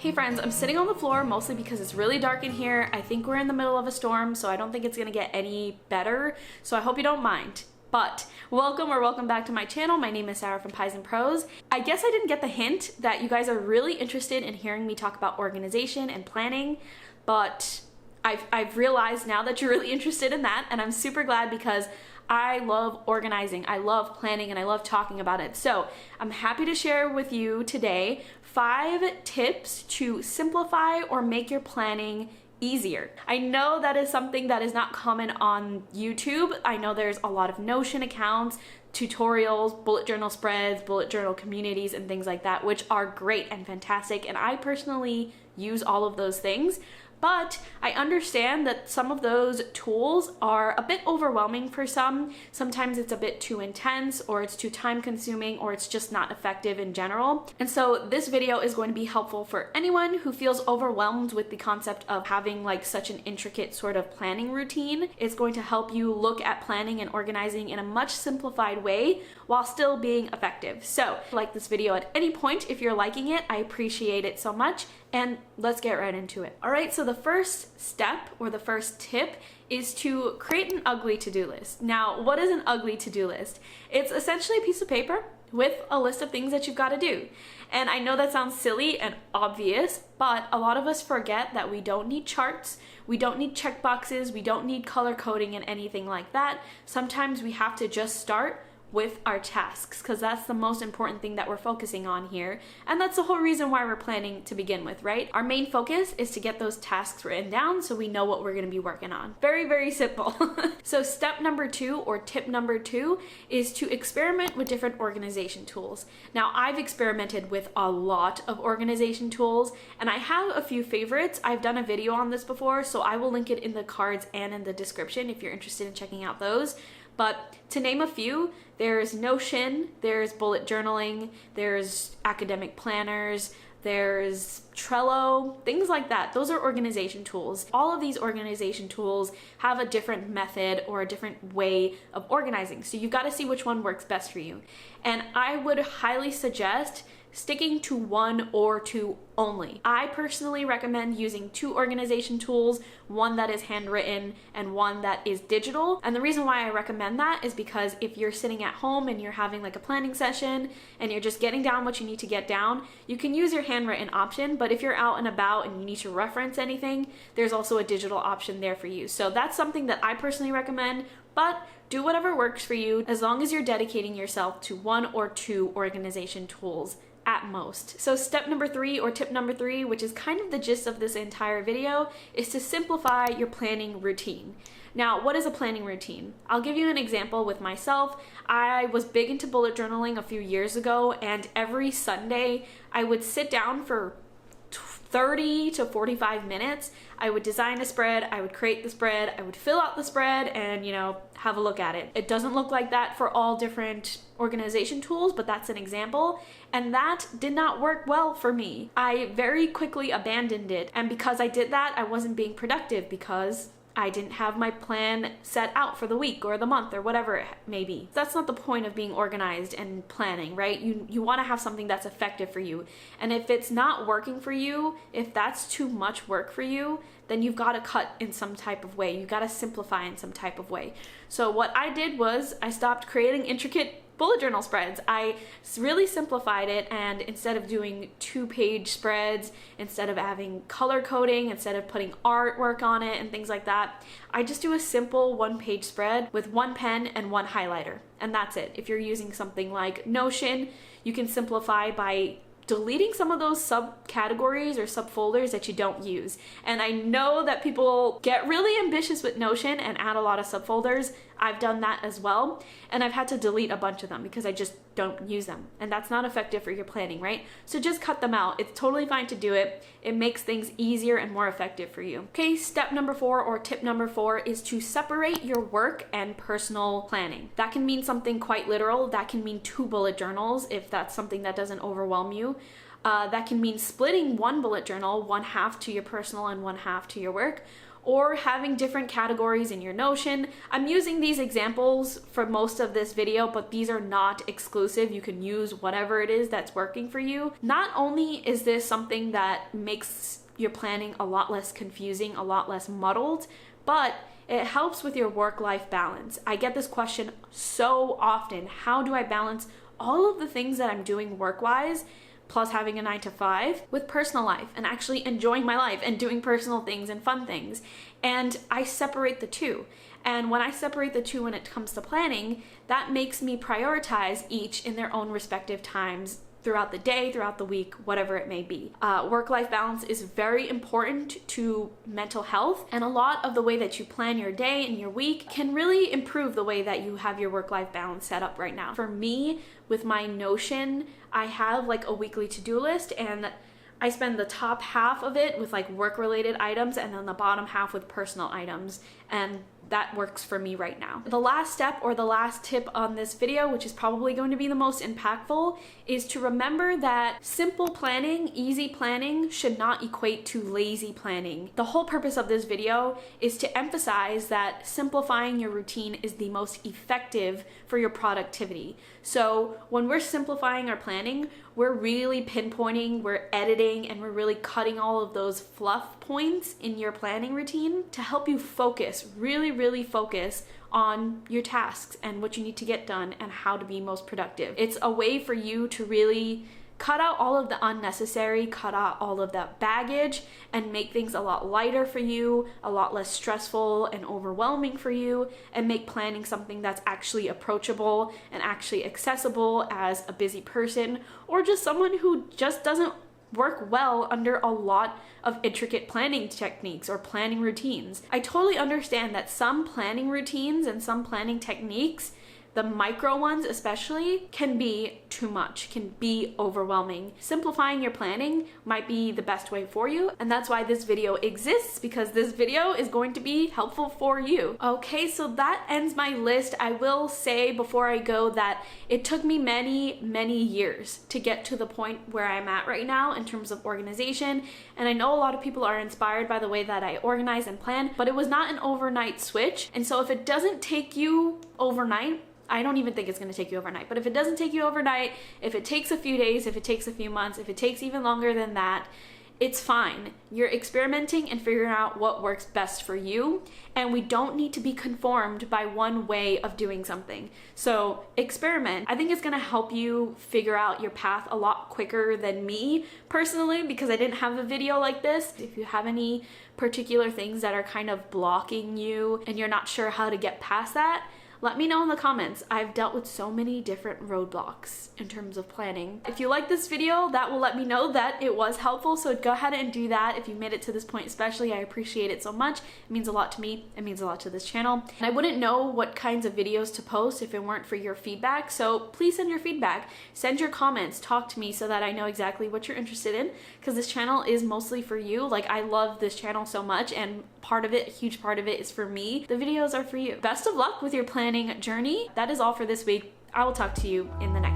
Hey friends, I'm sitting on the floor mostly because it's really dark in here. I think we're in the middle of a storm, so I don't think it's gonna get any better. So I hope you don't mind. But welcome back to my channel. My name is Sarah from Pies and Pros. I guess I didn't get the hint that you guys are really interested in hearing me talk about organization and planning, but I've realized now that you're really interested in that, and I'm super glad because I love organizing, I love planning, and I love talking about it. So I'm happy to share with you today 5 tips to simplify or make your planning easier. I know that is something that is not common on YouTube. I know there's a lot of Notion accounts, tutorials, bullet journal spreads, bullet journal communities, and things like that, which are great and fantastic. And I personally use all of those things. But I understand that some of those tools are a bit overwhelming for some. Sometimes it's a bit too intense, or it's too time consuming, or it's just not effective in general. And so this video is going to be helpful for anyone who feels overwhelmed with the concept of having like such an intricate sort of planning routine. It's going to help you look at planning and organizing in a much simplified way while still being effective. So like this video at any point. If you're liking it, I appreciate it so much. And let's get right into it. All right, so the first step or the first tip is to create an ugly to-do list. Now, what is an ugly to-do list? It's essentially a piece of paper with a list of things that you've got to do. And I know that sounds silly and obvious, but a lot of us forget that we don't need charts, we don't need checkboxes, we don't need color coding and anything like that. Sometimes we have to just start with our tasks, because that's the most important thing that we're focusing on here. And that's the whole reason why we're planning to begin with, right? Our main focus is to get those tasks written down so we know what we're gonna be working on. Very, very simple. So step number 2 or tip number 2 is to experiment with different organization tools. Now, I've experimented with a lot of organization tools, and I have a few favorites. I've done a video on this before, so I will link it in the cards and in the description if you're interested in checking out those. But to name a few, there's Notion, there's bullet journaling, there's academic planners, there's Trello, things like that. Those are organization tools. All of these organization tools have a different method or a different way of organizing. So you've got to see which one works best for you. And I would highly suggest sticking to 1 or 2 only. I personally recommend using 2 organization tools, one that is handwritten and one that is digital. And the reason why I recommend that is because if you're sitting at home and you're having like a planning session and you're just getting down what you need to get down, you can use your handwritten option. But if you're out and about and you need to reference anything, there's also a digital option there for you. So that's something that I personally recommend, but do whatever works for you as long as you're dedicating yourself to 1 or 2 organization tools at most. So step number 3 or tip number 3, which is kind of the gist of this entire video, is to simplify your planning routine. Now, what is a planning routine? I'll give you an example with myself. I was big into bullet journaling a few years ago, and every Sunday I would sit down for 30 to 45 minutes. I would design a spread, I would create the spread, I would fill out the spread and, have a look at it. It doesn't look like that for all different organization tools, but that's an example. And that did not work well for me. I very quickly abandoned it. And because I did that, I wasn't being productive because I didn't have my plan set out for the week or the month or whatever it may be. That's not the point of being organized and planning, right? You want to have something that's effective for you. And if it's not working for you, if that's too much work for you, then you've got to cut in some type of way. You got to simplify in some type of way. So what I did was I stopped creating intricate bullet journal spreads. I really simplified it, and instead of doing 2-page spreads, instead of having color coding, instead of putting artwork on it and things like that, I just do a simple 1-page spread with 1 pen and 1 highlighter, and that's it. If you're using something like Notion, you can simplify by deleting some of those subcategories or subfolders that you don't use. And I know that people get really ambitious with Notion and add a lot of subfolders. I've done that as well, and I've had to delete a bunch of them because I just don't use them, and that's not effective for your planning, right? So just cut them out. It's totally fine to do it. It makes things easier and more effective for you. Okay, step number 4 or tip number 4 is to separate your work and personal planning. That can mean something quite literal. That can mean 2 bullet journals if that's something that doesn't overwhelm you. That can mean splitting 1 bullet journal, 1/2 to your personal and 1/2 to your work. or having different categories in your Notion. I'm using these examples for most of this video, but these are not exclusive. You can use whatever it is that's working for you. Not only is this something that makes your planning a lot less confusing, a lot less muddled, but it helps with your work-life balance. I get this question so often. How do I balance all of the things that I'm doing work-wise, plus having a 9 to 5, with personal life and actually enjoying my life and doing personal things and fun things? And I separate the two. And when I separate the two when it comes to planning, that makes me prioritize each in their own respective times throughout the day, throughout the week, whatever it may be. Work-life balance is very important to mental health, and a lot of the way that you plan your day and your week can really improve the way that you have your work-life balance set up right now. For me, with my Notion, I have like a weekly to-do list, and I spend the top half of it with like work-related items and then the bottom half with personal items, and that works for me right now. The last step, or the last tip on this video, which is probably going to be the most impactful, is to remember that simple planning, easy planning, should not equate to lazy planning. The whole purpose of this video is to emphasize that simplifying your routine is the most effective for your productivity. So when we're simplifying our planning, we're really pinpointing, we're editing, and we're really cutting all of those fluff points in your planning routine to help you focus, really focus on your tasks and what you need to get done and how to be most productive. It's a way for you to really cut out all of the unnecessary, cut out all of that baggage, and make things a lot lighter for you, a lot less stressful and overwhelming for you, and make planning something that's actually approachable and actually accessible as a busy person, or just someone who just doesn't work well under a lot of intricate planning techniques or planning routines. I totally understand that some planning routines and some planning techniques, the micro ones especially, can be too much, can be overwhelming. Simplifying your planning might be the best way for you, and that's why this video exists, because this video is going to be helpful for you. Okay, so that ends my list. I will say before I go that it took me many years to get to the point where I'm at right now in terms of organization, and I know a lot of people are inspired by the way that I organize and plan, but it was not an overnight switch. And so if it doesn't take you overnight, I don't even think it's going to take you overnight, but if it doesn't take you overnight, if it takes a few days, if it takes a few months, if it takes even longer than that, it's fine. You're experimenting and figuring out what works best for you, and we don't need to be conformed by one way of doing something. So experiment. I think it's going to help you figure out your path a lot quicker than me personally, because I didn't have a video like this. If you have any particular things that are kind of blocking you and you're not sure how to get past that, let me know in the comments. I've dealt with so many different roadblocks in terms of planning. If you like this video, that will let me know that it was helpful, so go ahead and do that. If you made it to this point especially, I appreciate it so much. It means a lot to me, it means a lot to this channel. And I wouldn't know what kinds of videos to post if it weren't for your feedback, so please send your feedback, send your comments, talk to me so that I know exactly what you're interested in, because this channel is mostly for you. Like, I love this channel so much, and part of it, a huge part of it, is for me. The videos are for you. Best of luck with your planning journey. That is all for this week. I will talk to you in the next